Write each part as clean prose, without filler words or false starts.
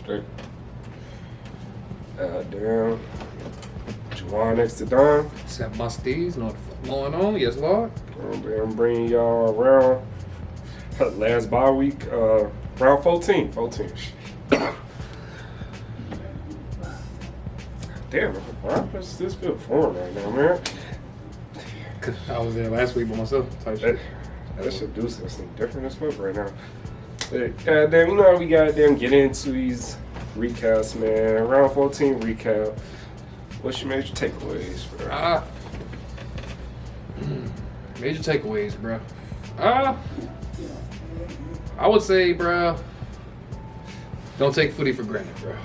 Straight. Damn. Juwan next to Don. Except my STEEZ, know what the fuck going on? Yes, Lord. I'm bringing y'all around last bye week, round 14. Damn, why does this feel foreign right now, man? Cause I was there last week by myself. That should do something different as fuck right now. But goddamn, you know how we goddamn get into these recaps, man. Round 14 recap. What's your major takeaways, bro? Major takeaways, bro. I would say, bro, don't take footy for granted, bro.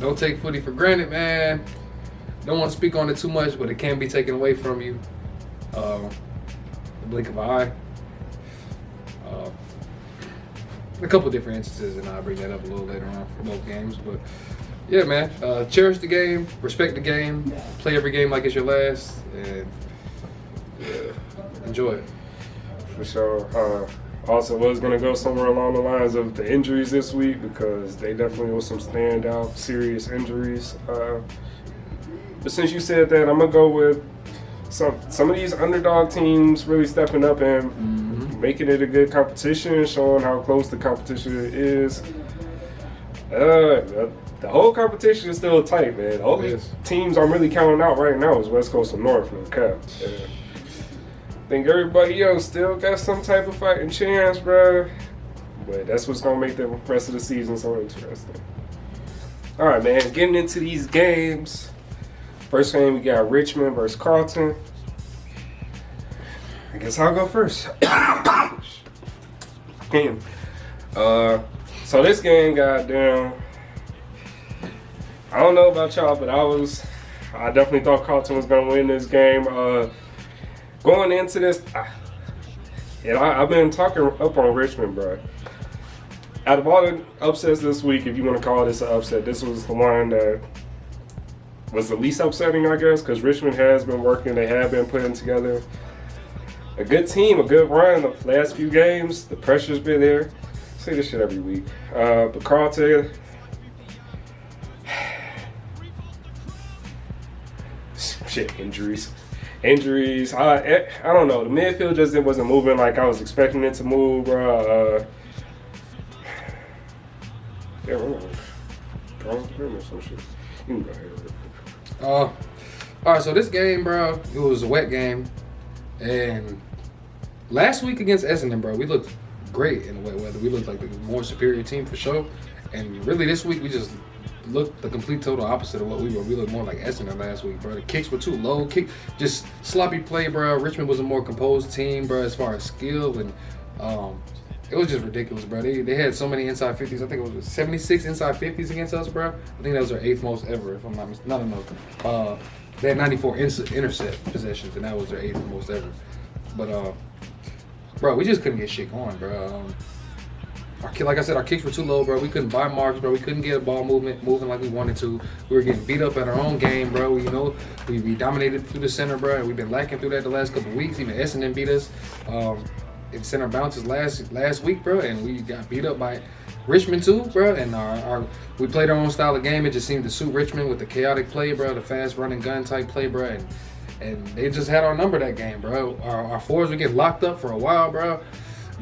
Don't take footy for granted, man. Don't want to speak on it too much, but it can be taken away from you. The blink of an eye. A couple different instances, and I'll bring that up a little later on for both games. But yeah, man, cherish the game, respect the game, play every game like it's your last, and enjoy it. For sure. Also was going to go somewhere along the lines of the injuries this week because they definitely were some standout serious injuries. But since you said that, I'm going to go with some of these underdog teams really stepping up and making it a good competition, showing how close the competition is. The whole competition is still tight, man. The only teams I'm really counting out right now is West Coast and North in the Cup. I think everybody else still got some type of fighting chance, bro. But that's what's going to make the rest of the season so interesting. All right, man. Getting into these games. First game, we got Richmond versus Carlton. I guess I'll go first. Damn. So this game, goddamn, I don't know about y'all, but I definitely thought Carlton was going to win this game. Going into this, I've been talking up on Richmond, bro. Out of all the upsets this week, if you want to call this an upset, this was the one that was the least upsetting, I guess, because Richmond has been working. They have been putting together a good team, a good run the last few games. The pressure's been there. I say this shit every week. But Carlton, shit, injuries. I don't know. The midfield just wasn't moving like I was expecting it to move, bro. Some shit. You can go ahead. All right, so this game, bro, it was a wet game. And last week against Essendon, bro, we looked great in the wet weather. We looked like the more superior team for sure. And really this week we just looked the complete total opposite of what we were. We looked more like Essendon last week, bro. The kicks were too low. Just sloppy play, bro. Richmond was a more composed team, bro, as far as skill. And it was just ridiculous, bro. They had so many inside 50s. I think it was 76 inside 50s against us, bro. I think that was their 8th most ever, if I'm not mistaken. No. They had 94 intercept possessions, and that was their 8th most ever. But, bro, we just couldn't get shit going, bro. Like I said, our kicks were too low, bro. We couldn't buy marks, bro. We couldn't get a ball moving like we wanted to. We were getting beat up at our own game, bro. We dominated through the center, bro. And we've been lacking through that the last couple of weeks. Even Essendon beat us in center bounces last week, bro. And we got beat up by Richmond too, bro. And we played our own style of game. It just seemed to suit Richmond with the chaotic play, bro. The fast running gun type play, bro. And they just had our number that game, bro. Our forwards would get locked up for a while, bro.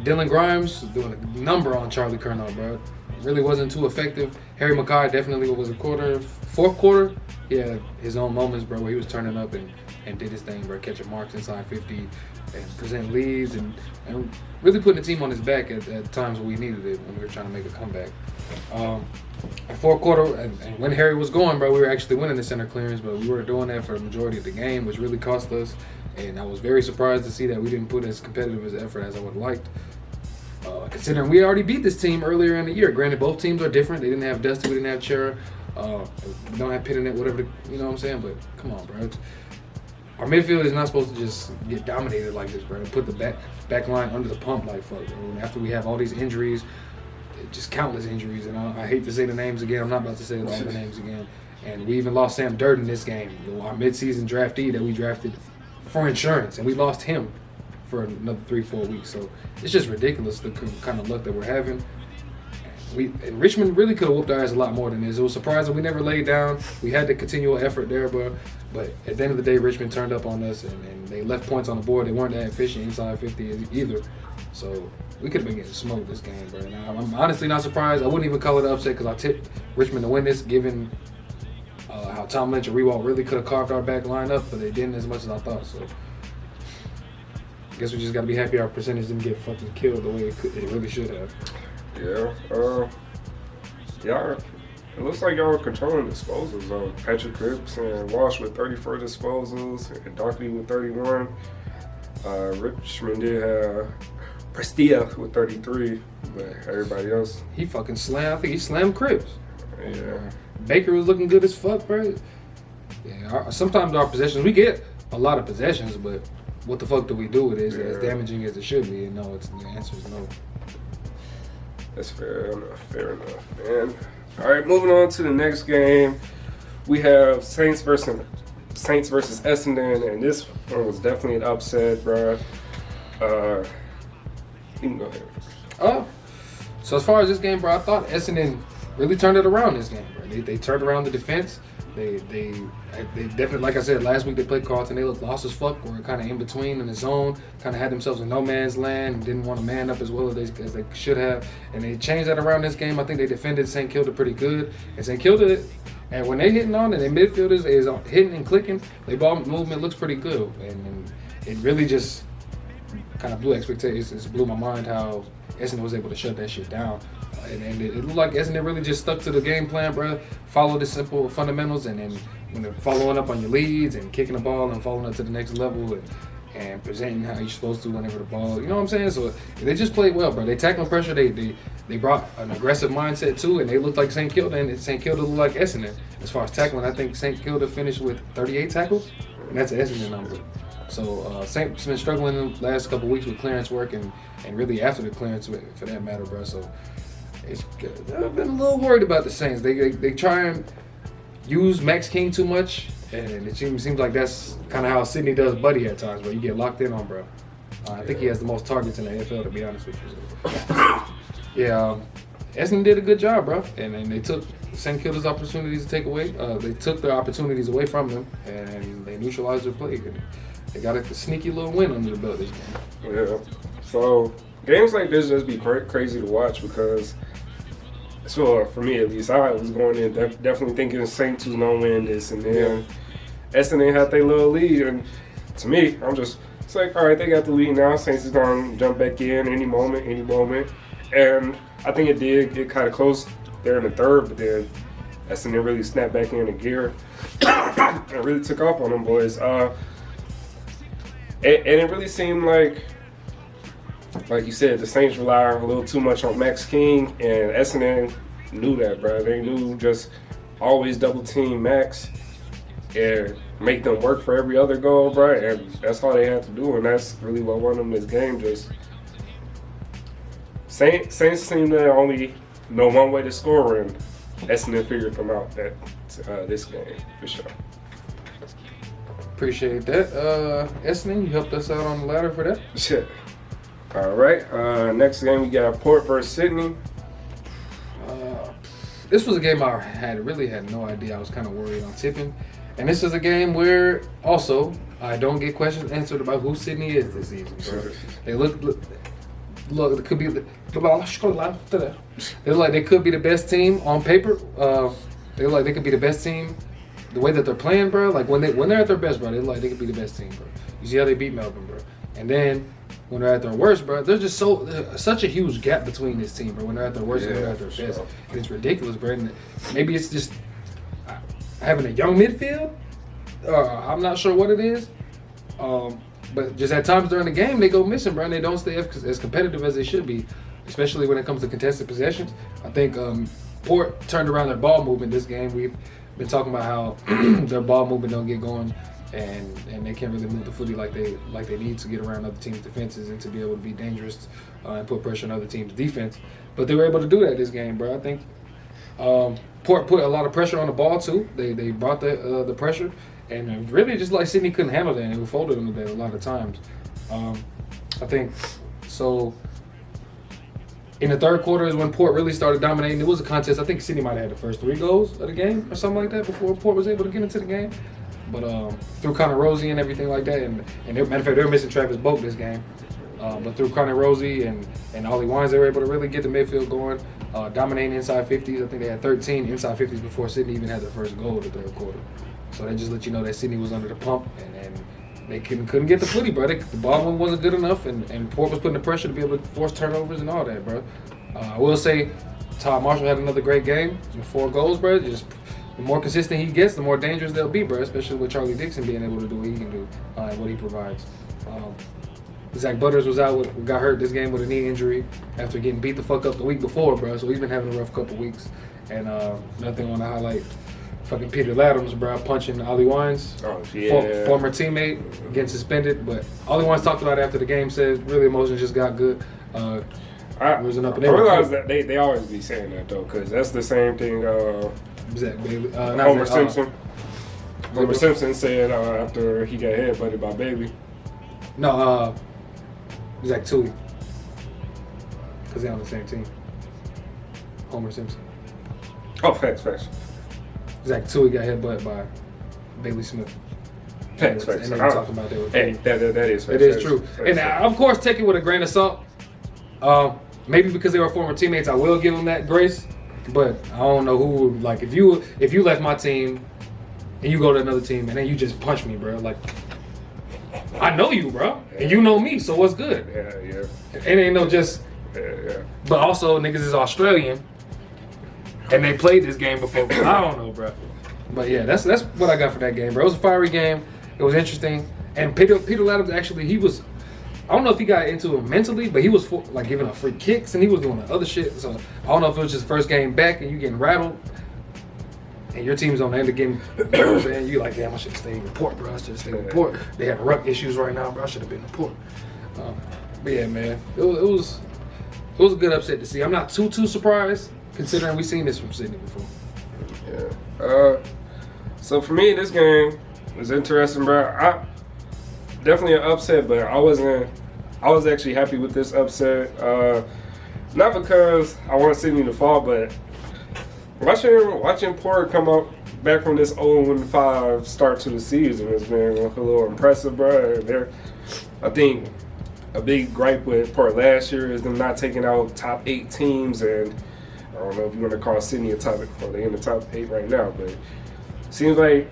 Dylan Grimes doing a number on Charlie Curnow, bro. Really wasn't too effective. Harry Mackay definitely was fourth quarter. He had his own moments, bro, where he was turning up and did his thing, bro. Catching marks inside 50 and presenting leads and really putting the team on his back at times when we needed it when we were trying to make a comeback. Fourth quarter, and when Harry was going, bro, we were actually winning the center clearance, but we weren't doing that for the majority of the game, which really cost us. And I was very surprised to see that we didn't put as competitive as effort as I would have liked. Considering we already beat this team earlier in the year. Granted, both teams are different. They didn't have Dusty, we didn't have Chera. We don't have Pittenet, whatever, you know what I'm saying? But come on, bro. Our midfield is not supposed to just get dominated like this, bro. Put the back line under the pump like fuck. And after we have all these injuries, just countless injuries, and I hate to say the names again. I'm not about to say all the names again. And we even lost Sam Durden this game, our midseason draftee that we drafted for insurance, and we lost him for another 3-4 weeks. So it's just ridiculous the kind of luck that we're having. And Richmond really could have whooped our ass a lot more than this. It was surprising we never laid down. We had the continual effort there, bro. But at the end of the day, Richmond turned up on us, and they left points on the board. They weren't that efficient inside 50 either. So we could have been getting smoked this game, bro. And I'm honestly not surprised. I wouldn't even call it an upset because I tipped Richmond to win this, given how Tom Lynch and Rewalt really could have carved our back line up, but they didn't as much as I thought. So I guess we just got to be happy our percentage didn't get fucking killed the way it really should have. Yeah. Yeah. It looks like y'all are controlling disposals though. Patrick Cripps and Walsh with 34 disposals and Dockley with 31. Richmond did have Prestia with 33, but everybody else. He fucking slammed. I think he slammed Cripps. Yeah. Baker was looking good as fuck, bro. Yeah. Sometimes our possessions, we get a lot of possessions, but what the fuck do we do with it? Is it as damaging as it should be? And no, the answer is no. That's fair enough, man. All right, moving on to the next game. We have Saints versus Essendon, and this one was definitely an upset, bro. You can go ahead first. So as far as this game, bro, I thought Essendon really turned it around this game, bro. They turned around the defense. They definitely, like I said, last week they played Carlton. They looked lost as fuck. Were kind of in between in the zone. Kind of had themselves in no man's land. And didn't want to man up as well as they should have. And they changed that around this game. I think they defended St. Kilda pretty good. And St. Kilda, and when they hitting on it, their midfielders is hitting and clicking. Their ball movement looks pretty good. And it really just kind of blew expectations. It blew my mind how Essendon was able to shut that shit down. And it looked like Essendon really just stuck to the game plan, bro. Followed the simple fundamentals, and then when they're following up on your leads and kicking the ball and following up to the next level and presenting how you're supposed to whenever the ball, you know what I'm saying? So they just played well, bro. They tackling pressure. They brought an aggressive mindset too, and they looked like St. Kilda, and St. Kilda looked like Essendon. As far as tackling, I think St. Kilda finished with 38 tackles, and that's an Essendon number. So Saint's been struggling in the last couple weeks with clearance work and really after the clearance for that matter, bro. So I've been a little worried about the Saints. They try and use Max King too much, and it seems like that's kind of how Sydney does Buddy at times, where you get locked in on, bro. I think he has the most targets in the AFL, to be honest with you. Yeah, Essendon did a good job, bro, and they took St. Kilda's opportunities to take away. They took their opportunities away from them, and they neutralized their play. They got a sneaky little win under the belt this game. Yeah. So games like this just be crazy to watch because. So for me at least, I was going in definitely thinking Saints was gonna win this, and then Essendon had their little lead, and to me, it's like, all right, they got the lead now. Saints is gonna jump back in any moment, and I think it did get kind of close there in the third, but then Essendon really snapped back in gear and really took off on them boys. And it really seemed like you said, the Saints rely a little too much on Max King, and Essendon knew that, bro. They knew just always double team Max and make them work for every other goal, bro. And that's all they had to do, and that's really what won them this game. Just Saints seem to only know one way to score, and Essendon figured them out this game for sure. Appreciate that, Essendon. You helped us out on the ladder for that. Shit. All right, next game we got Port versus Sydney. This was a game I really had no idea. I was kind of worried on tipping. And this is a game where also I don't get questions answered about who Sydney is this season. Bro. They look, it could be, they look like they could be the best team on paper. They look like they could be the best team. The way that they're playing, bro, like when they're at their best, bro, they look like they could be the best team, bro. You see how they beat Melbourne, bro. And then when they're at their worst, bro, there's just such a huge gap between this team, bro. When they're at their worst and when they're at their best, and it's ridiculous, bro. And maybe it's just having a young midfield. I'm not sure what it is, but just at times during the game they go missing, bro. And they don't stay as competitive as they should be, especially when it comes to contested possessions. I think Port turned around their ball movement this game. We've been talking about how their ball movement don't get going. And they can't really move the footy like they need to get around other teams' defenses and to be able to be dangerous and put pressure on other teams' defense. But they were able to do that this game, bro. I think Port put a lot of pressure on the ball too. They brought the pressure, and really just like Sydney couldn't handle that, and we folded them to that a lot of times. I think so. in the third quarter is when Port really started dominating. It was a contest. I think Sydney might have had the first 3 goals of the game or something like that before Port was able to get into the game. But through Connor Rosie and everything like that, and matter of fact, they were missing Travis Boak this game. But through Connor Rosie and Ollie Wines, they were able to really get the midfield going, dominating inside 50s. I think they had 13 inside 50s before Sydney even had their first goal of the third quarter. So they just let you know that Sydney was under the pump, and they couldn't get the footy, bro. The ball wasn't good enough, and Port was putting the pressure to be able to force turnovers and all that, bro. I will say Todd Marshall had another great game with 4 goals, bro. Just the more consistent he gets, the more dangerous they'll be, bro, especially with Charlie Dixon being able to do what he can do and what he provides. Zach Butters was got hurt this game with a knee injury after getting beat the fuck up the week before, bro. So he's been having a rough couple weeks. And nothing on the highlight. Fucking Peter Laddams, bro, punching Ollie Wines, former teammate, getting suspended. But Ollie Wines talked about it after the game, said really emotions just got good. I realize that they always be saying that, though, because that's the same thing Homer Simpson. Homer Simpson said after he got headbutted by Bailey. No, Zach Tui. Because they're on the same team. Homer Simpson. Oh, facts. Zach Tui got headbutted by Bailey Smith. Facts. And they were talking about that. Hey, that is facts. It is true. And of course, take it with a grain of salt. Maybe because they were former teammates, I will give them that grace. But I don't know who, like, if you left my team and you go to another team and then you just punch me, bro, like, I know you, bro, and you know me, so what's good? Yeah. It ain't no just. Yeah. But also, niggas is Australian, and they played this game before. I don't know, bro. But yeah, that's what I got for that game, bro. It was a fiery game. It was interesting, and Peter Laddams actually, he was. I don't know if he got into it mentally, but he was giving up free kicks and he was doing the other shit. So I don't know if it was his first game back and you getting rattled. And your team's on the end of the game, you know what I'm saying? You like, damn, I should have stayed in Port, bro. I should have stayed in Port. They have ruck issues right now, bro. I should have been in Port. But yeah, man, it was a good upset to see. I'm not too surprised, considering we've seen this from Sydney before. Yeah. So for me, this game was interesting, bro. Definitely an upset, but I was actually happy with this upset. Not because I want Sydney to fall, but watching Port come up back from this 0-5 start to the season has been a little impressive, bro. I think a big gripe with Port last year is them not taking out top 8 teams, and I don't know if you want to call Sydney a top 8, or they're in the top 8 right now, but it seems like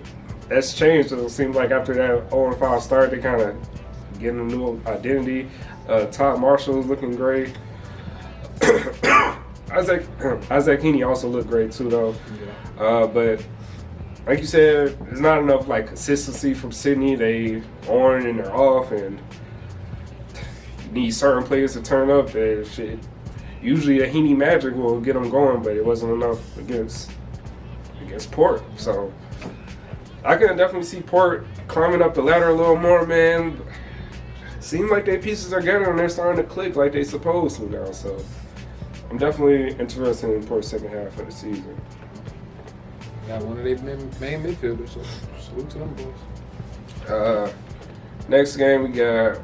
that's changed. It seems like after that 0-5 start, they kind of getting a new identity. Todd Marshall is looking great. Isaac Heaney also looked great too, though. Yeah. But like you said, there's not enough like consistency from Sydney. They on and they're off, and you need certain players to turn up. And shit, usually a Heaney magic will get them going, but it wasn't enough against Port. So I can definitely see Port climbing up the ladder a little more, man. Seems like their pieces are getting and they're starting to click like they supposed to now. So I'm definitely interested in Port's second half of the season. Got one of their main midfielders, so salute to them boys. Next game we got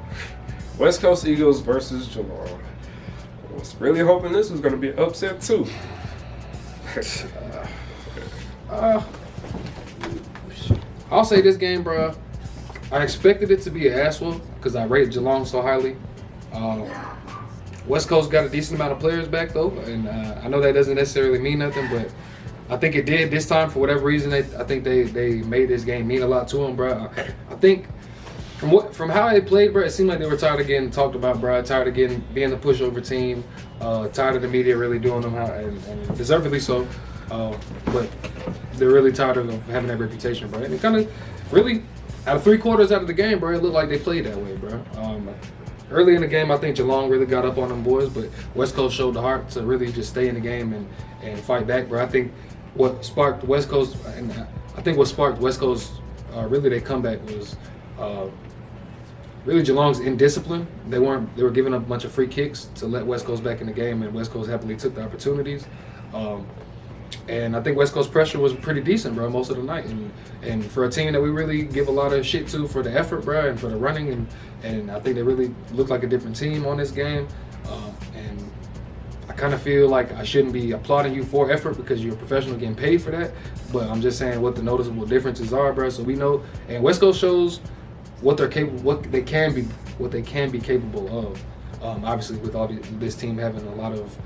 West Coast Eagles versus Geelong. I was really hoping this was going to be an upset too. I'll say this game, bro. I expected it to be an ass whoop because I rate Geelong so highly. West Coast got a decent amount of players back though, and I know that doesn't necessarily mean nothing, but I think it did this time for whatever reason. I think they made this game mean a lot to them, bro. I think from how they played, bro, it seemed like they were tired of getting talked about, bro. Tired of being the pushover team. Tired of the media really doing them, and deservedly so. But they're really tired of having that reputation, bro. And it kind of really, out of 3 quarters out of the game, bro, it looked like they played that way, bro. Early in the game, I think Geelong really got up on them boys, but West Coast showed the heart to really just stay in the game and fight back, bro. I think what sparked West Coast, really their comeback was really Geelong's indiscipline. They were giving up a bunch of free kicks to let West Coast back in the game, and West Coast happily took the opportunities. And I think West Coast pressure was pretty decent, bro, most of the night. And for a team that we really give a lot of shit to for the effort, bro, and for the running, and I think they really looked like a different team on this game. And I kind of feel like I shouldn't be applauding you for effort because you're a professional getting paid for that. But I'm just saying what the noticeable differences are, bro. So we know, and West Coast shows what they're capable, what they can be capable of. Obviously, with all this team having a lot of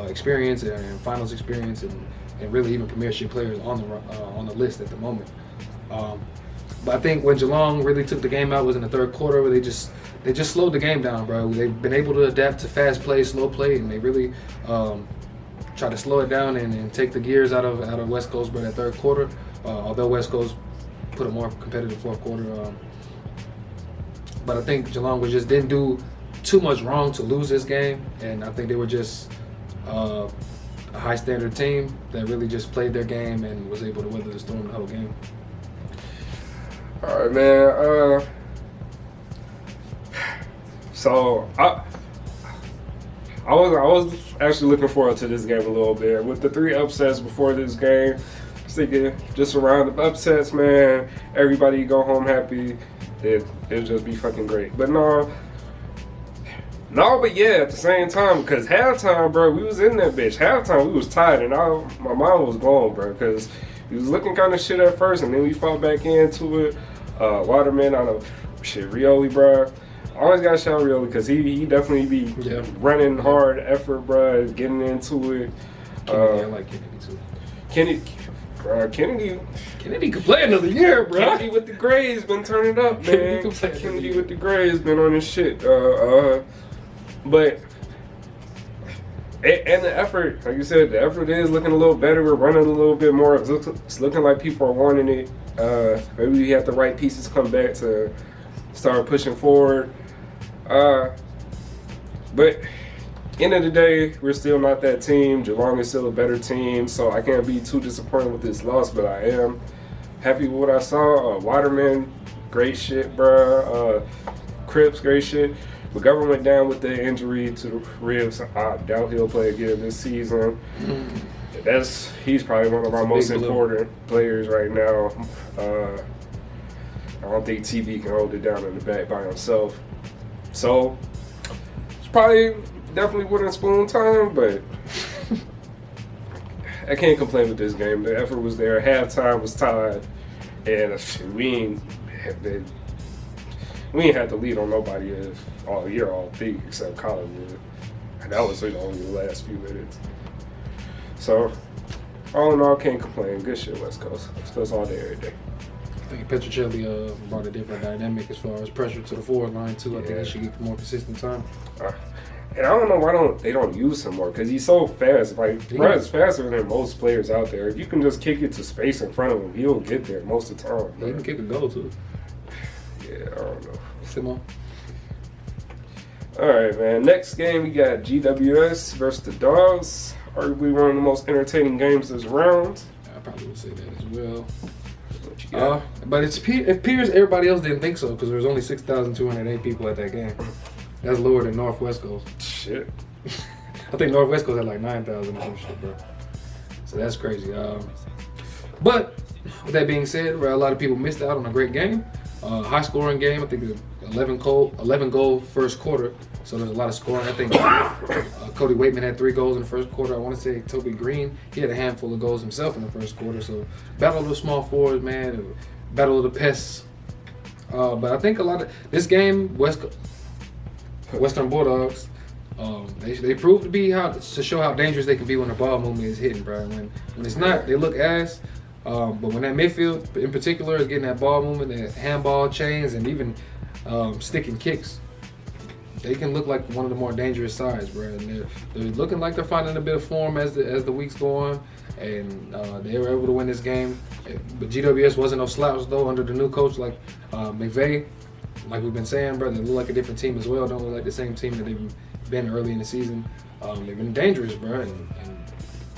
experience and finals experience, and really even premiership players on the list at the moment. But I think when Geelong really took the game out was in the third quarter, where they just slowed the game down, bro. They've been able to adapt to fast play, slow play, and they really try to slow it down and take the gears out of West Coast, bro. That third quarter, although West Coast put a more competitive fourth quarter, but I think Geelong just didn't do too much wrong to lose this game, and I think they were just a high standard team that really just played their game and was able to weather the storm the whole game. All right, man. So I was actually looking forward to this game a little bit. With the 3 upsets before this game, I was thinking just a round of upsets, man. Everybody go home happy. It'll just be fucking great. But no, but yeah, at the same time, because halftime, bro, we was in that bitch. Halftime, we was tired, and my mind was blown, bro, because we was looking kind of shit at first, and then we fought back into it. Waterman, I know, shit, Rioli, bro. I always got to shout Rioli, because he definitely be running hard effort, bro, getting into it. Kennedy, I like Kennedy, too. Kennedy could play another year, bro. Kennedy with the Grays been turning up, man. Kennedy with the Grays been on his shit. But and the effort, like you said, the effort is looking a little better. We're running a little bit more. It's looking like people are wanting it. Maybe we have the right pieces come back to start pushing forward. But end of the day, we're still not that team. Geelong is still a better team, so I can't be too disappointed with this loss, but I am happy with what I saw. Waterman, great shit, bro. Cripps, great shit. McGovern went down with the injury to the ribs. I doubt he'll play again this season. He's probably one of our most important players right now. I don't think TV can hold it down in the back by himself. So it's probably definitely wooden spoon time, but I can't complain with this game. The effort was there. Halftime was tied, and we ain't had to lead on nobody all year, all big, except Collingwood. And that was only the last few minutes. So, all in all, can't complain. Good shit, West Coast. West Coast all day, every day. I think Petrocelli brought a different dynamic as far as pressure to the forward line, too. I think he should get more consistent time. And I don't know why they don't use him more, because he's so fast. Like, bro, is faster than most players out there. If you can just kick it to space in front of him, he'll get there most of the time. He can kick a goal, too. Yeah, I don't know. Simon. All right, man. Next game, we got GWS versus the Dogs. Arguably one of the most entertaining games this round. I probably would say that as well. But it appears everybody else didn't think so, because there was only 6,208 people at that game. That's lower than Northwest Coast. Shit. I think Northwest Coast had like 9,000 or some shit, bro. So that's crazy. But with that being said, a lot of people missed out on a great game. High scoring game. I think it was 11 goal first quarter. So there's a lot of scoring. I think Cody Waitman had 3 goals in the first quarter. I want to say Toby Green, he had a handful of goals himself in the first quarter. So battle of the small forwards, man. Battle of the pests. But I think a lot of this game, Western Bulldogs, they proved to show how dangerous they can be when the ball movement is hitting, bro. When it's not, they look ass. But when that midfield, in particular, is getting that ball movement, that handball chains, and even sticking kicks, they can look like one of the more dangerous sides, bro. And they're looking like they're finding a bit of form as the weeks go on, and they were able to win this game. But GWS wasn't no slouch though under the new coach like McVay. Like we've been saying, bro, they look like a different team as well. Don't look like the same team that they've been early in the season. They've been dangerous, bro, and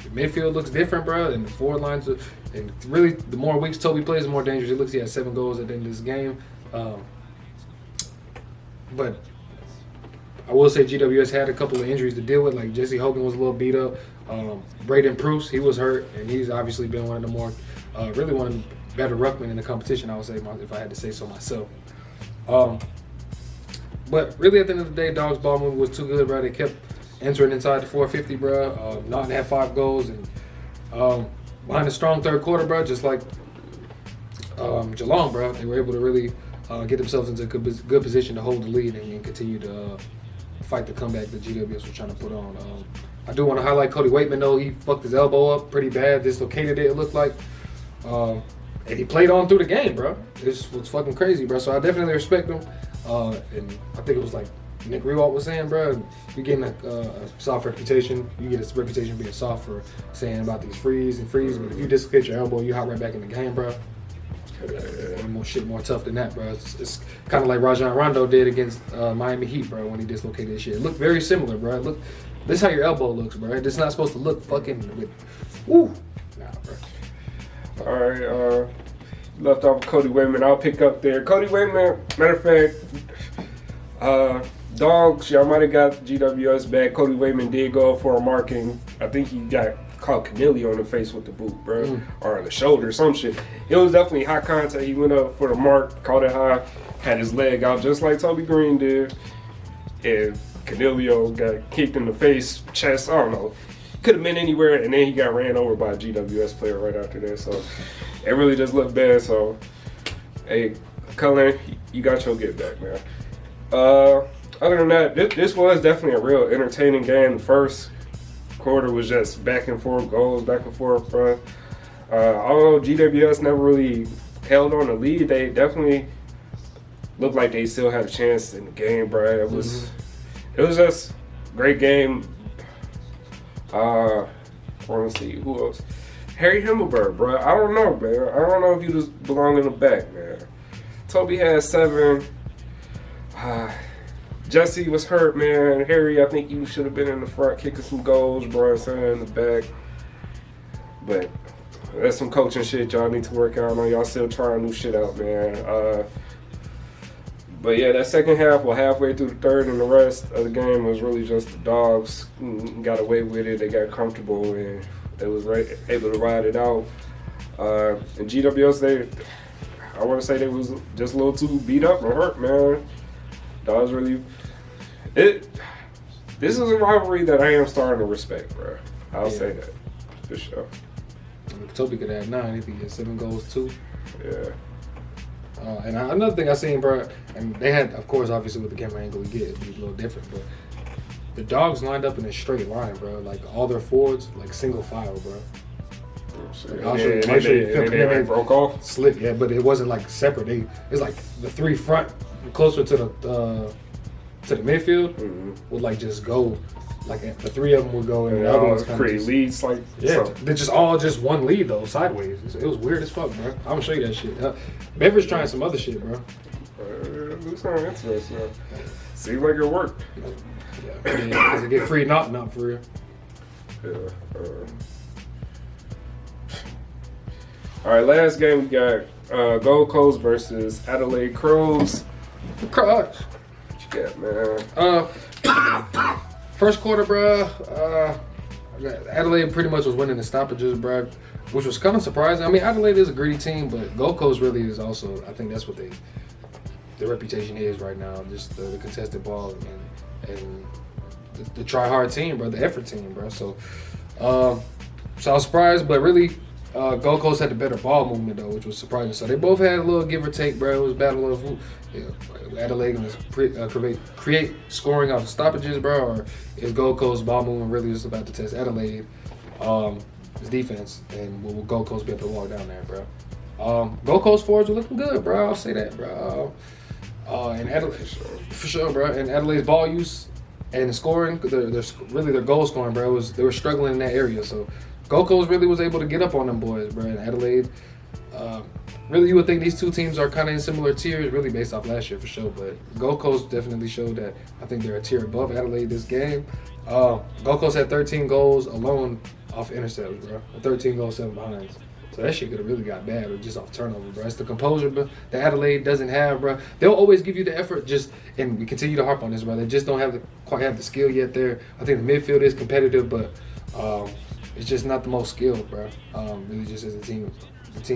the midfield looks different, bro, and the forward lines are, and really the more weeks Toby plays, the more dangerous it looks. He had 7 goals at the end of this game. But I will say GWS had a couple of injuries to deal with. Like Jesse Hogan was a little beat up. Braden Pruce, he was hurt, and he's obviously been one of the more, really one of the better ruckmen in the competition, I would say, if I had to say so myself. But really, at the end of the day, Dogs' ball movement was too good, bro. They kept entering inside the 450, bro. Not have 5 goals and behind a strong third quarter, bro. Just like Geelong, bro, they were able to really get themselves into a good position to hold the lead and continue to fight the comeback that GWS was trying to put on. I do want to highlight Cody Waitman, though. He fucked his elbow up pretty bad, dislocated it looked like. And he played on through the game, bro. This was fucking crazy, bro. So I definitely respect him. And I think it was like Nick Rewalt was saying, bro, you're getting a soft reputation. You get a reputation being soft for saying about these frees. But if you dislocate your elbow, you hop right back in the game, bro. More tough than that, bro. It's kind of like Rajon Rondo did against Miami Heat, bro, when he dislocated his shit. It looked very similar, bro. This is how your elbow looks, bro. It's not supposed to look fucking with, woo. Nah, bro. All right, left off Cody Waitman. I'll pick up there. Cody Waitman, matter of fact, Dogs, y'all might have got GWS back. Cody Waitman did go for a marking. I think he got caught Canelli on the face with the boot, bro, or the shoulder, some shit. It was definitely high contact. He went up for the mark, caught it high, had his leg out just like Toby Green did, and Canelio got kicked in the face, chest, I don't know. Could have been anywhere, and then he got ran over by a GWS player right after that. So it really just looked bad. So, hey, Cullen, you got your get back, man. Other than that, this was definitely a real entertaining game. The first quarter was just back and forth goals, back and forth, bro. Although GWS never really held on the lead, they definitely looked like they still had a chance in the game, bro. It was just a great game. I want to see who else. Harry Himmelberg, bro. I don't know, man. I don't know if you just belong in the back, man. Toby had 7. Jesse was hurt, man. Harry, I think you should have been in the front kicking some goals, bro. In the back. But that's some coaching shit y'all need to work out on. Y'all still trying new shit out, man. But yeah, that second half, halfway through the third, and the rest of the game was really just the Dogs got away with it. They got comfortable and they was able to ride it out. And GWS, I want to say they was just a little too beat up and hurt, man. Dogs really, this is a rivalry that I am starting to respect, bro. I'll say that for sure. Toby could add 9 if he gets 7 goals too. Yeah. And another thing I seen, bro, and they had, of course, obviously with the camera angle we get, it'd be a little different, but the Dogs lined up in a straight line, bro. Like all their forwards, like single file, bro. I'll show you. They broke off. Slip, yeah, but it wasn't like separate. It's like the 3 front, closer to the midfield, would like just go. Like the 3 of them would go, and the other ones kind of create leads. Like they're just all just one lead though, sideways. It was weird as fuck, bro. I'm gonna show you that shit. Bever's trying some other shit, bro. This sounds interesting. Seems like it worked. Yeah, does it get free? Not for real. Yeah. All right, last game we got Gold Coast versus Adelaide Crows. What you got, man? First quarter, bro. Adelaide pretty much was winning the stoppages, bro, which was kind of surprising. I mean, Adelaide is a gritty team, but Gold Coast really is also. I think that's what their reputation is right now. Just the contested ball and the try hard team, bro, the effort team, bro. So I was surprised, but really. Gold Coast had the better ball movement though, which was surprising. So they both had a little give or take, bro. It was a battle of Adelaide going to create scoring off stoppages, bro, or is Gold Coast ball movement really just about to test Adelaide, his defense, and will Gold Coast be able to walk down there, bro? Gold Coast forwards were looking good, bro. I'll say that, bro. And Adelaide, for sure, bro. And Adelaide's ball use and scoring, their goal scoring, bro, they were struggling in that area. So. Gold Coast really was able to get up on them boys, bro. And Adelaide, really you would think these two teams are kind of in similar tiers, really based off last year for sure. But Gold Coast definitely showed that I think they're a tier above Adelaide this game. Gold Coast had 13 goals alone off intercepts, bro. 13 goals, 7 behinds. So that shit could have really got bad or just off turnover, bro. It's the composure, bro, that Adelaide doesn't have, bro. They'll always give you the effort, and we continue to harp on this, bro. They just don't quite have the skill yet there. I think the midfield is competitive, but it's just not the most skilled, bro. Really just as a team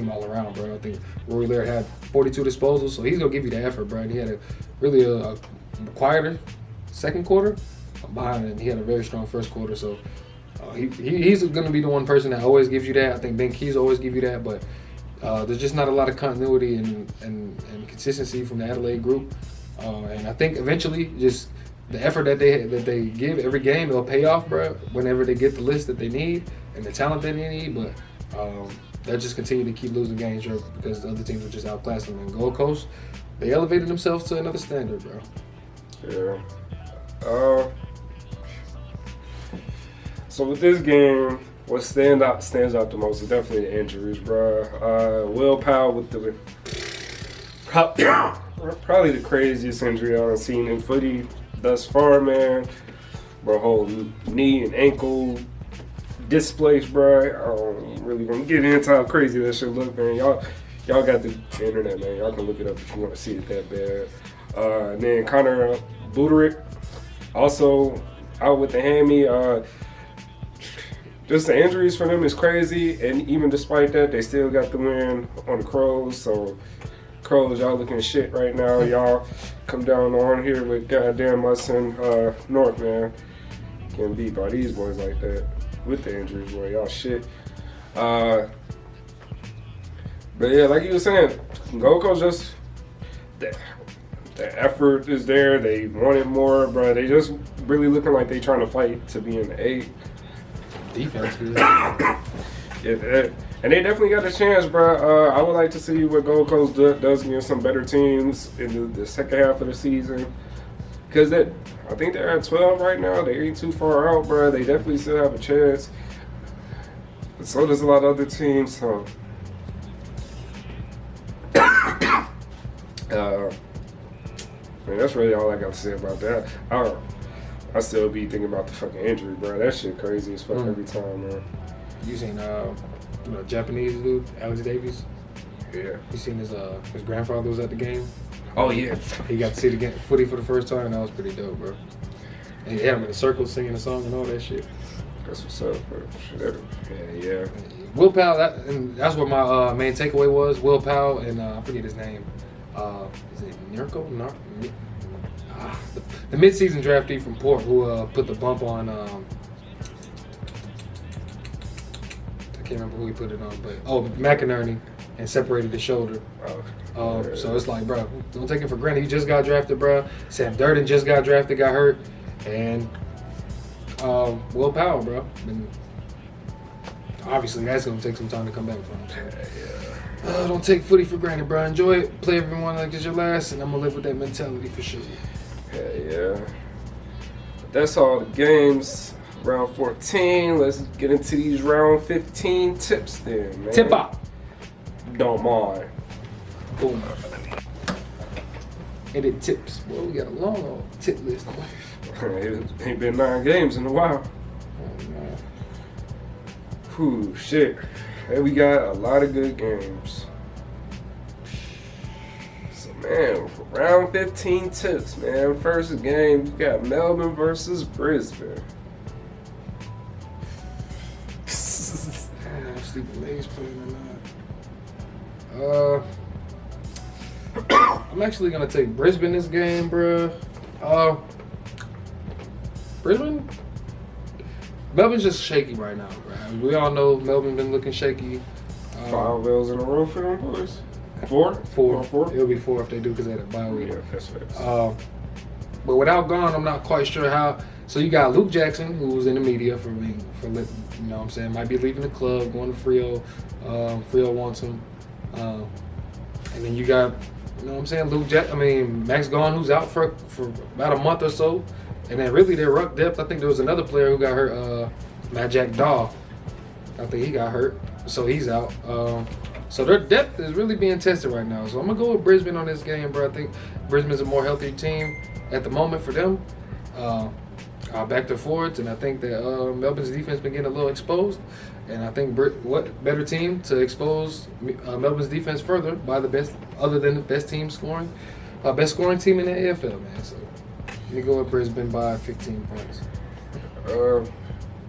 all around, bro. I think Rory Laird had 42 disposals, so he's going to give you the effort, bro. And he had a quieter second quarter, behind, and he had a very strong first quarter. So he's going to be the one person that always gives you that. I think Ben Keys always give you that, but there's just not a lot of continuity and consistency from the Adelaide group. And I think eventually, just the effort that they give every game, it'll pay off, bro. Whenever they get the list that they need and the talent that they need, but they'll just continue to keep losing games, bro, because the other teams will just outclass them. And Gold Coast, they elevated themselves to another standard, bro. Yeah. So with this game, what stands out the most is definitely the injuries, bro. Will Powell with the probably the craziest injury I've seen in footy thus far, man. Bro, whole knee and ankle displaced, bro. I don't really want to get into how crazy that shit look, man. Y'all got the internet, man. Y'all can look it up if you want to see it that bad. And then Connor Buderick, also out with the hammy. Just the injuries for them is crazy, and even despite that, they still got the win on the Crows. So, Crows, y'all looking shit right now. Y'all come down on here with goddamn us and North, man. Getting beat by these boys like that with the injuries, boy. Y'all shit. But yeah, like you were saying, Gold Coast just the effort is there. They want it more, bro. They just really looking like they trying to fight to be in the 8. Defense, Yeah, and they definitely got a chance, bro. I would like to see what Gold Coast does against some better teams in the second half of the season. Because I think they're at 12 right now. They ain't too far out, bro. They definitely still have a chance. But so does a lot of other teams. So, man, that's really all I got to say about that. I still be thinking about the fucking injury, bro. That shit crazy as fuck every time, man. You seen Japanese dude, Alex Davies? Yeah. You seen his grandfather was at the game? Oh yeah. He got to see the game, footy for the first time, and that was pretty dope, bro. And he had him in the circle singing the song and all that shit. That's what's up, bro. Yeah. Will Powell, that's what my main takeaway was. Will Powell and I forget his name. Is it Nurko? The mid-season draftee from Port who put the bump on. I can't remember who he put it on, but McInerney, and separated the shoulder. So it's like, bro, don't take it for granted. He just got drafted, bro. Sam Durden just got drafted, got hurt, and Will Powell, bro. And obviously, that's gonna take some time to come back from. So. Don't take footy for granted, bro. Enjoy it. Play everyone like it's your last, and I'm gonna live with that mentality for sure. Yeah. That's all the games. Round 14. Let's get into these round 15 tips then, man. Tip up. Don't mind. Boom. And it tips. Well, we got a long old tip list. It ain't been 9 games in a while. Oh, man. Whew, shit. Hey, we got a lot of good games. So, man, for round 15 tips, man. First game, we got Melbourne versus Brisbane. I don't know if Sleeping Legs playing or not. I'm actually gonna take Brisbane this game, bro. Brisbane? Melbourne's just shaky right now, bro. We all know Melbourne been looking shaky. 5 wins in a row for them boys. 4? 4. It'll be 4 if they do because they had a bye week. Yeah, that's right. But without Gone, I'm not quite sure how. So you got Luke Jackson, who was in the media for you know what I'm saying, might be leaving the club, going to Freo. Freo wants him. And then you got, you know what I'm saying, Max Gone, who's out for about a month or so. And then really their ruck depth, I think there was another player who got hurt, Matt Jack Daw. I think he got hurt, so he's out. So their depth is really being tested right now. So I'm going to go with Brisbane on this game, bro. I think Brisbane's a more healthy team at the moment for them. Back to forwards, and I think that Melbourne's defense been getting a little exposed. And I think what better team to expose Melbourne's defense further by the best, other than the best team scoring, best scoring team in the AFL, man. So let me go with Brisbane by 15 points.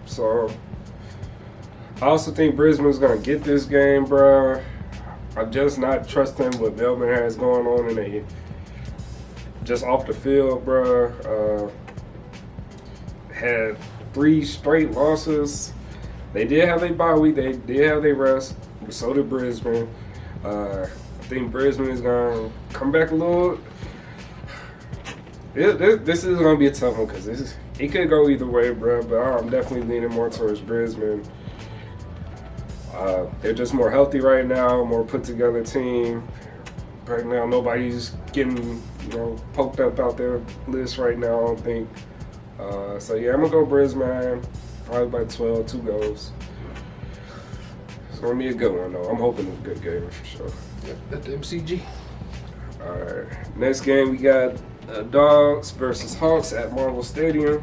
So I also think Brisbane's gonna get this game, bro. I'm just not trusting what Melbourne has going on in just off the field, bro. had 3 straight losses. They did have a bye week. They did have their rest. So did Brisbane. I think Brisbane is going to come back a little. This is going to be a tough one because it could go either way, bro. But I'm definitely leaning more towards Brisbane. They're just more healthy right now, more put together team. Right now, nobody's getting poked up out their list right now, I don't think. So yeah, I'm gonna go Brisbane, probably by 12, 2 goals. It's gonna be a good one though. I'm hoping it's a good game for sure. Yep, at the MCG. All right, next game we got Dogs versus Hawks at Marvel Stadium.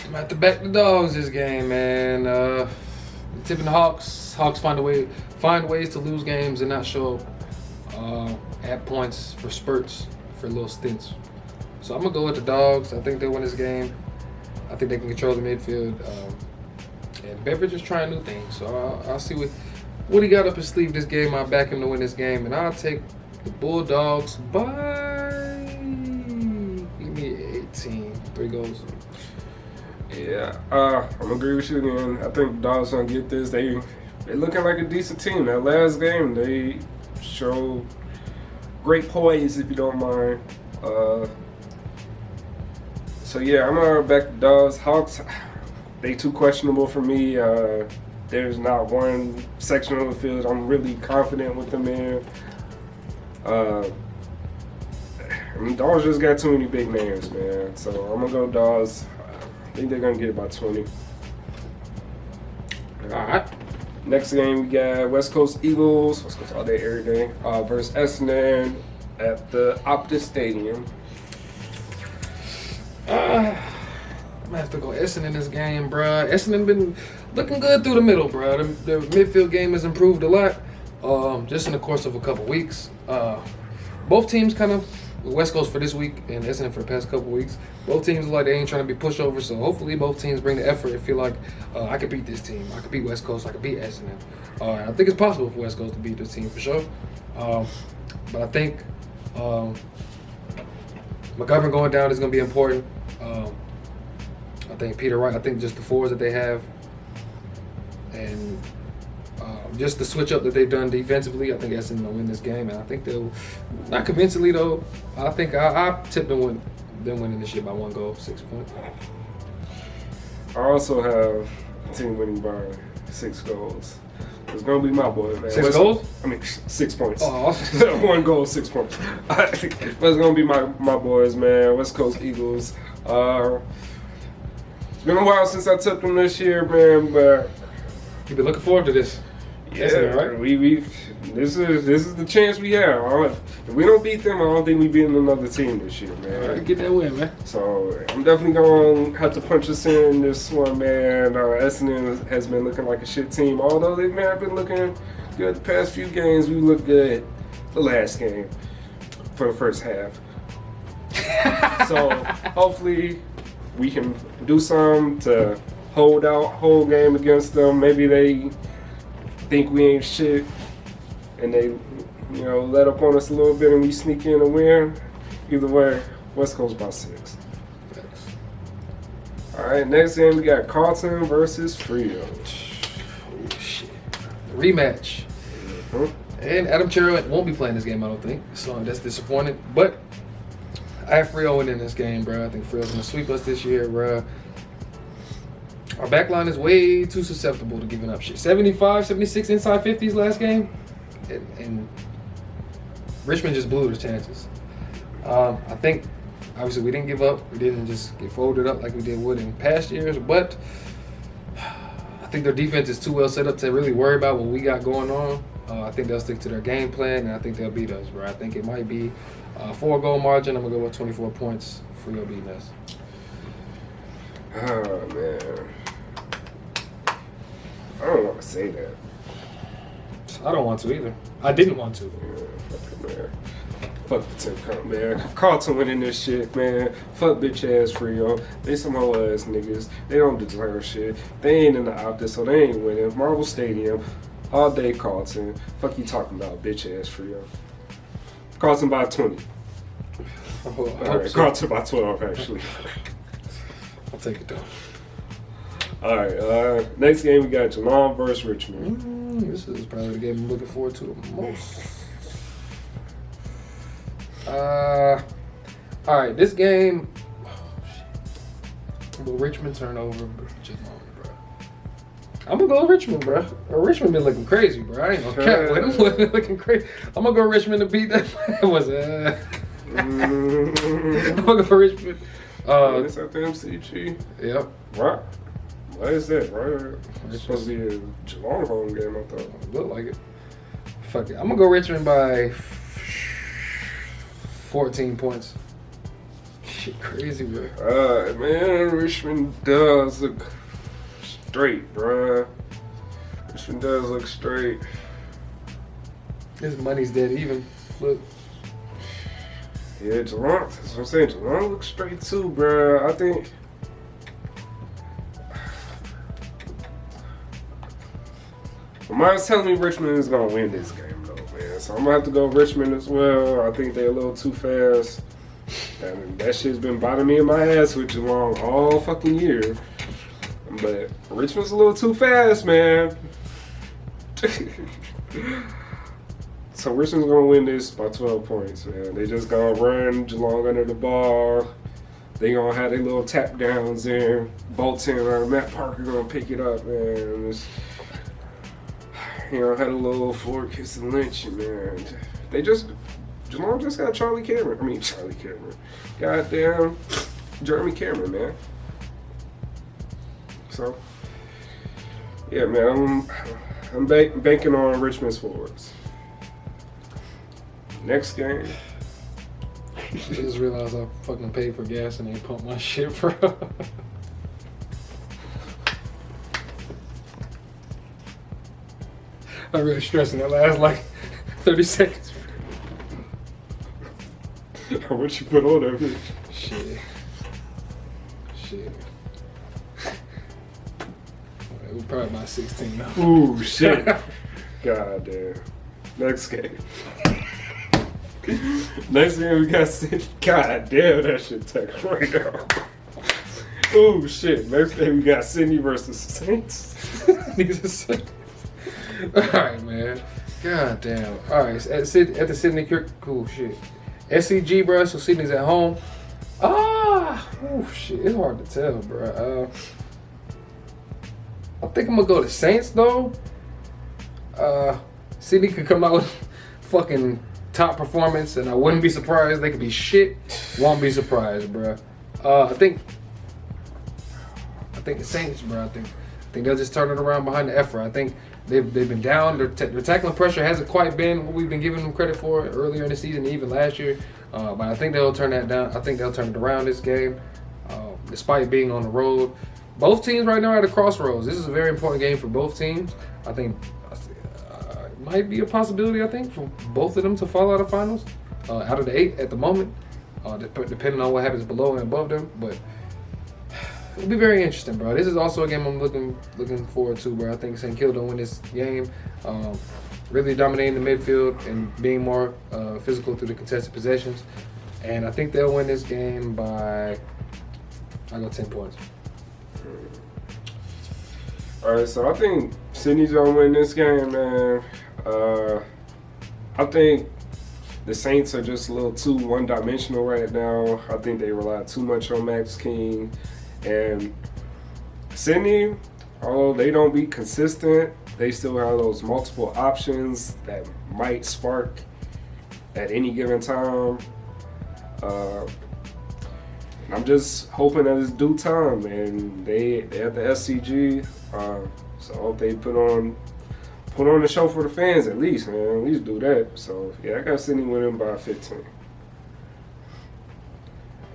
I'm at the back the Dogs this game, man. Tipping the Hawks. Hawks find ways to lose games and not show up at points for spurts, for little stints. So I'm gonna go with the Dogs. I think they'll win this game. I think they can control the midfield. And Beveridge is trying new things, so I'll see what he got up his sleeve this game. I'll back him to win this game, and I'll take the Bulldogs by give me 18, 3 goals. Yeah, I'm gonna agree with you again. I think the Dogs gonna get this. They're looking like a decent team. That last game, they showed great poise, if you don't mind. So yeah, I'm gonna back the Dogs. Hawks, they too questionable for me. There's not one section of the field I'm really confident with them in. I mean, Dogs just got too many big names, man. So I'm gonna go Dogs. I think they're gonna get about 20. All right. Next game we got West Coast Eagles, West Coast all day, every day, versus Essendon at the Optus Stadium. I'm gonna have to go Essendon in this game, bruh. Essendon been looking good through the middle, bruh. The midfield game has improved a lot, just in the course of a couple weeks. Both teams kind of, West Coast for this week and Essendon for the past couple weeks, both teams look like they ain't trying to be pushovers, so hopefully both teams bring the effort and feel like I could beat this team. I could beat West Coast, I could beat Essendon. I think it's possible for West Coast to beat this team for sure. But I think McGovern going down is going to be important. I think Peter Wright, I think just the forwards that they have and just the switch up that they've done defensively, I think Essendon will win this game, and I think they'll, not convincingly though, I think I tip them winning this year by 1 goal, 6 points. I also have a team winning by 6 goals. It's gonna be my boys, man. 6 goals? I mean 6 points. Oh. 1 goal, 6 points. But it's gonna be my boys, man. West Coast Eagles. It's been a while since I took them this year, man, but You've been looking forward to this. yeah, Right? This is the chance we have. If we don't beat them, I don't think we beat another team this year, man. All right, get that win, man. So I'm definitely going to have to punch us in this one, man. Essendon has been looking like a shit team. Although they may have been looking good the past few games, we looked good the last game for the first half. So hopefully we can do something to hold out whole game against them. Maybe they think we ain't shit and they let up on us a little bit and we sneak in a win. Either way, West Coast by 6. All right, next game we got Carlton versus Freo. Oh, shit. Rematch. And Adam Cherry won't be playing this game, I don't think. So that's disappointing. But I have Freo winning this game, bro. I think Freo's going to sweep us this year, bro. Our back line is way too susceptible to giving up shit. 75, 76 inside 50s last game. And Richmond just blew their chances. I think, obviously, we didn't give up. We didn't just get folded up like we did Wood in past years. But I think their defense is too well set up to really worry about what we got going on. I think they'll stick to their game plan, and I think they'll beat us, bro. I think it might be a 4-goal margin. I'm going to go with 24 points. Freo beating us. Oh, man. I don't want to say that. I don't want to either. I didn't want to. Yeah, fuck it, man. Fuck the Tim Cup, man. Carlton winning this shit, man. Fuck bitch ass Freo. They some hoe ass niggas. They don't deserve shit. They ain't in the Optus, so they ain't winning. Marvel Stadium, all day Carlton. Fuck you talking about, bitch ass Freo. Carlton by 20. I All hope right, so. Carlton by 12, actually. I'll take it though. All right, next game we got Geelong versus Richmond. This is probably the game I'm looking forward to the most. All right, this game. Oh, shit. Will Richmond turn over Geelong, bro? I'm gonna go Richmond, bro. Richmond been looking crazy, bro. I ain't gonna cap with them. Looking crazy. I'm gonna go Richmond to beat that. I'm gonna go Richmond. It's at the MCG. Yep. Right. Why is that, right? It's supposed to be a Geelong home game, I thought. Look like it. Fuck it. I'm gonna go Richmond by 14 points. Shit, crazy, bro. Man, Richmond does look straight, bruh. Richmond does look straight. This money's dead even. Look. Yeah, Geelong. That's what I'm saying. Geelong looks straight too, bruh. I think. Well, mine's telling me Richmond is gonna win this game, though, man. So I'm gonna have to go Richmond as well. I think they're a little too fast. And that shit's been bothering me in my ass with Geelong all fucking year. But Richmond's a little too fast, man. So Richmond's gonna win this by 12 points, man. They just gonna run Geelong under the ball. They gonna have their little tap downs in. Bolton or Matt Parker gonna pick it up, man. It's, had a little floor kiss and lynch, man. Geelong just got Charlie Cameron. Goddamn Jeremy Cameron, man. So, yeah, man, I'm banking on Richmond's forwards. Next game. I just realized I fucking paid for gas and they pumped my shit, bro. I'm really stressing that last like 30 seconds. How much you put on that bitch? Shit. It was probably about 16 now. Ooh, shit. God damn. Next game. Next game we got Sydney. God damn, that shit take right now. Ooh, shit. Next game we got Sydney versus Saints. Alright, man. God damn. Alright, at the Sydney cool shit. SCG, bro, so Sydney's at home. Oh shit, it's hard to tell, bro. I think I'm gonna go to Saints though. Sydney could come out with fucking top performance, and I wouldn't be surprised. They could be shit. Won't be surprised, bro. I think the Saints, bro. I think they'll just turn it around behind the effort. I think they've been down. Their tackling pressure hasn't quite been what we've been giving them credit for earlier in the season, even last year. But I think they'll turn that down. I think they'll turn it around this game, despite being on the road. Both teams right now are at a crossroads. This is a very important game for both teams. I think it might be a possibility, I think, for both of them to fall out of finals, out of the 8 at the moment, depending on what happens below and above them. But it'll be very interesting, bro. This is also a game I'm looking forward to, bro. I think St. Kilda will win this game, really dominating the midfield and being more physical through the contested possessions. And I think they'll win this game by, I go 10 points. All right, so I think Sydney's gonna win this game, man. I think the Saints are just a little too one-dimensional right now. I think they rely too much on Max King. And Sydney, although they don't be consistent, they still have those multiple options that might spark at any given time. I'm just hoping that it's due time, and they have the SCG, so I hope they put on the show for the fans at least, man. At least do that. So yeah, I got Sydney winning by 15.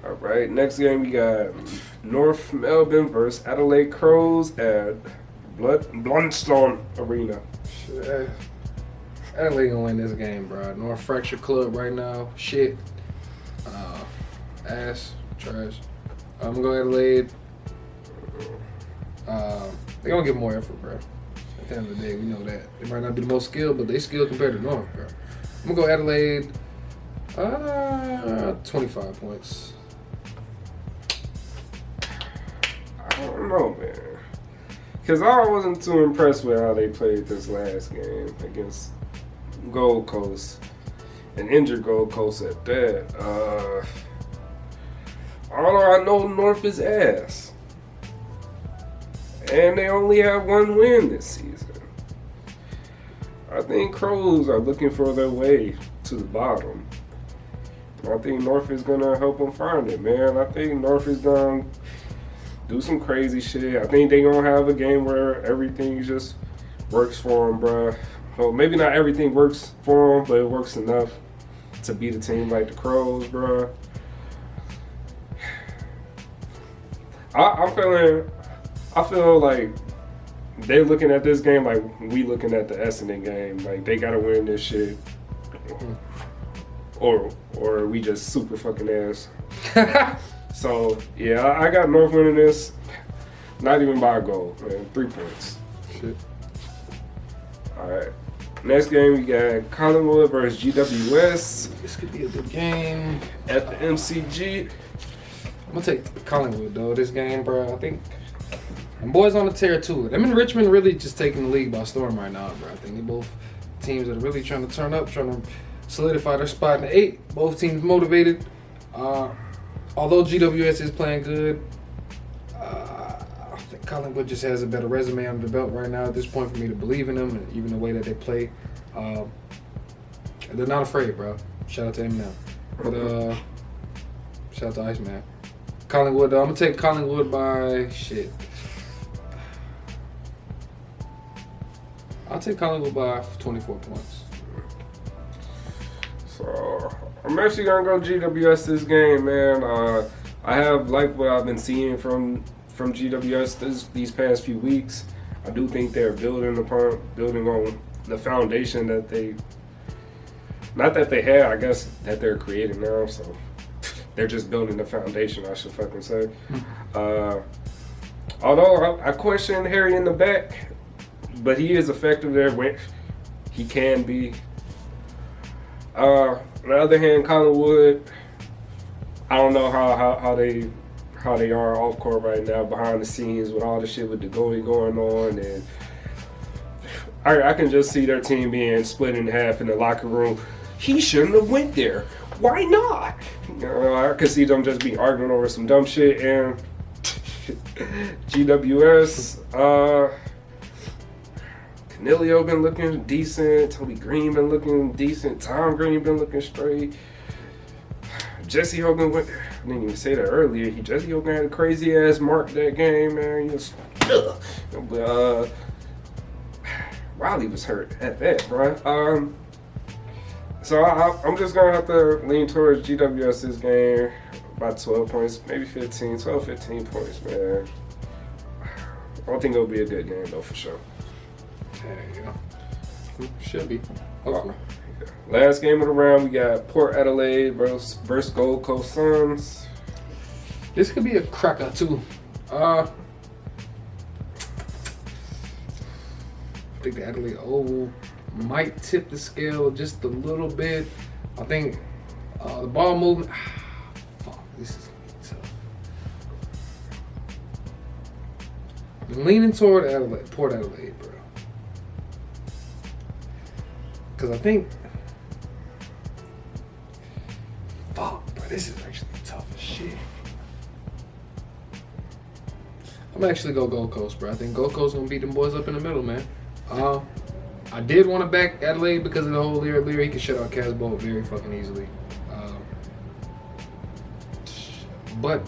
All right, next game we got North Melbourne versus Adelaide Crows at Blundstone Arena. Shit. Adelaide gonna win this game, bro. North Fracture Club right now. Shit. Ass. Trash. I'm gonna go Adelaide. They're gonna give more effort, bro. At the end of the day, we know that. They might not be the most skilled, but they skilled compared to North, bro. I'm gonna go Adelaide 25 points. I don't know, man. Because I wasn't too impressed with how they played this last game against Gold Coast. An injured Gold Coast at that. Although I know North is ass. And they only have one win this season. I think Crows are looking for their way to the bottom. I think North is going to help them find it, man. I think North is going to do some crazy shit. I think they're going to have a game where everything just works for them, bruh. Well, maybe not everything works for them, but it works enough to beat a team like the Crows, bruh. I feel like they're looking at this game like we looking at the Essendon game. Like, they got to win this shit. Or we just super fucking ass. So, yeah, I got North winning this. Not even by a goal, man. 3 points. Shit. All right. Next game, we got Collingwood versus GWS. This could be a good game. At the MCG. I'm going to take Collingwood, though, this game, bro. I think them boys on the tear, too. Them and Richmond really just taking the league by storm right now, bro. I think they both teams that are really trying to turn up, trying to solidify their spot in the 8. Both teams motivated. Although GWS is playing good, I think Collingwood just has a better resume under the belt right now at this point for me to believe in them, and even the way that they play. They're not afraid, bro. Shout out to him now. But shout out to Iceman. Collingwood, though. I'm going to take Collingwood by shit. I'll take Collingwood by 24 points. So, I'm actually going to go GWS this game, man. I have liked what I've been seeing from GWS these past few weeks. I do think they're building on the foundation that not that they had, I guess that they're creating now. So, they're just building the foundation, I should fucking say. Although I question Harry in the back, but he is effective there when he can be. On the other hand, Collingwood, I don't know how they are off court right now, behind the scenes with all the shit with the goalie going on, and I can just see their team being split in half in the locker room. He shouldn't have went there. Why not? You know, I could see them just be arguing over some dumb shit. And GWS, Canelio been looking decent. Toby Green been looking decent. Tom Green been looking straight. Jesse Hogan went. I didn't even say that earlier. Jesse Hogan had a crazy ass mark that game, man. He was, but Riley was hurt at that, bro. So I'm just going to have to lean towards GWS this game by 12 points, maybe 15 points, man. I don't think it'll be a good game, though, for sure. There you go. Should be. Hopefully. Last game of the round, we got Port Adelaide versus Gold Coast Suns. This could be a cracker, too. I think the Adelaide Oval might tip the scale just a little bit. I think the ball movement. Fuck, this is gonna be tough. I'm leaning toward Port Adelaide, bro. Because I think. Fuck, bro, this is actually tough as shit. I'm actually gonna go Gold Coast, bro. I think Gold Coast gonna beat them boys up in the middle, man. I did want to back Adelaide because of the whole Lear. He can shut out Casbolt very fucking easily. But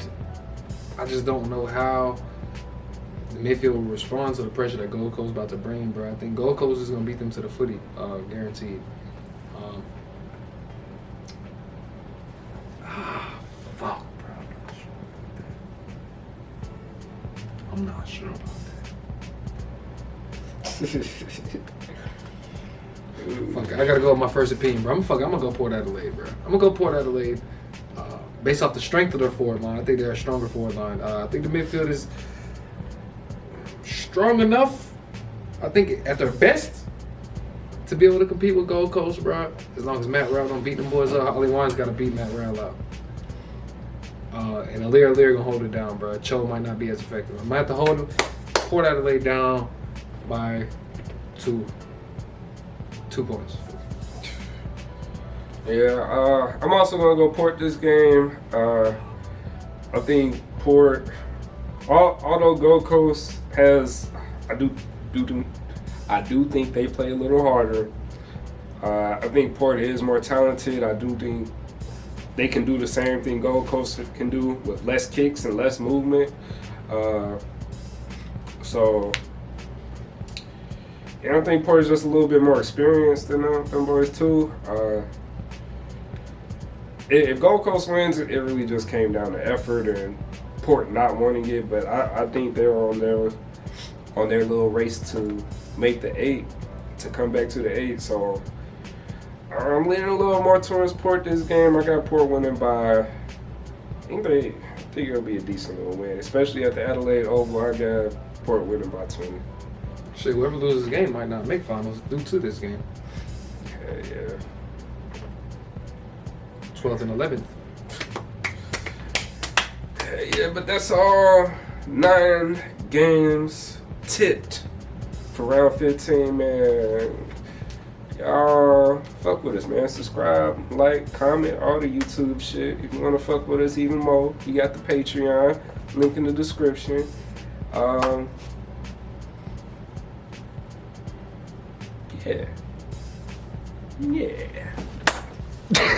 I just don't know how the midfield will respond to the pressure that Gold Coast is about to bring, bro. I think Gold Coast is going to beat them to the footy, guaranteed. Fuck, bro. I'm not sure about that. Fuck, I gotta go with my first opinion, bro. I'm gonna go Port Adelaide, bro. I'm gonna go Port Adelaide based off the strength of their forward line. I think they're a stronger forward line. I think the midfield is strong enough, I think, at their best, to be able to compete with Gold Coast, bro. As long as Matt Rowell don't beat them boys up, Ollie Wines got to beat Matt Rowell out. And Lear gonna hold it down, bro. Cho might not be as effective. I might have to hold him, Port Adelaide down by two points. Yeah, I'm also gonna go Port this game. I think Port, although Gold Coast has, I do think they play a little harder. I think Port is more talented. I do think they can do the same thing Gold Coast can do with less kicks and less movement. So, yeah, I think Port is just a little bit more experienced than them boys too. If Gold Coast wins, it really just came down to effort and Port not wanting it. But I think they're on their little race to make the 8, to come back to the 8. So I'm leaning a little more towards Port this game. I got Port winning by, I think it'll be a decent little win, especially at the Adelaide Oval. I got Port winning by 20. Shit, whoever loses the game might not make finals due to this game. Yeah. 12th and 11th. Yeah, but that's all 9 games tipped for round 15, man. Y'all fuck with us, man. Subscribe, like, comment, all the YouTube shit. If you want to fuck with us even more, you got the Patreon, link in the description. Yeah.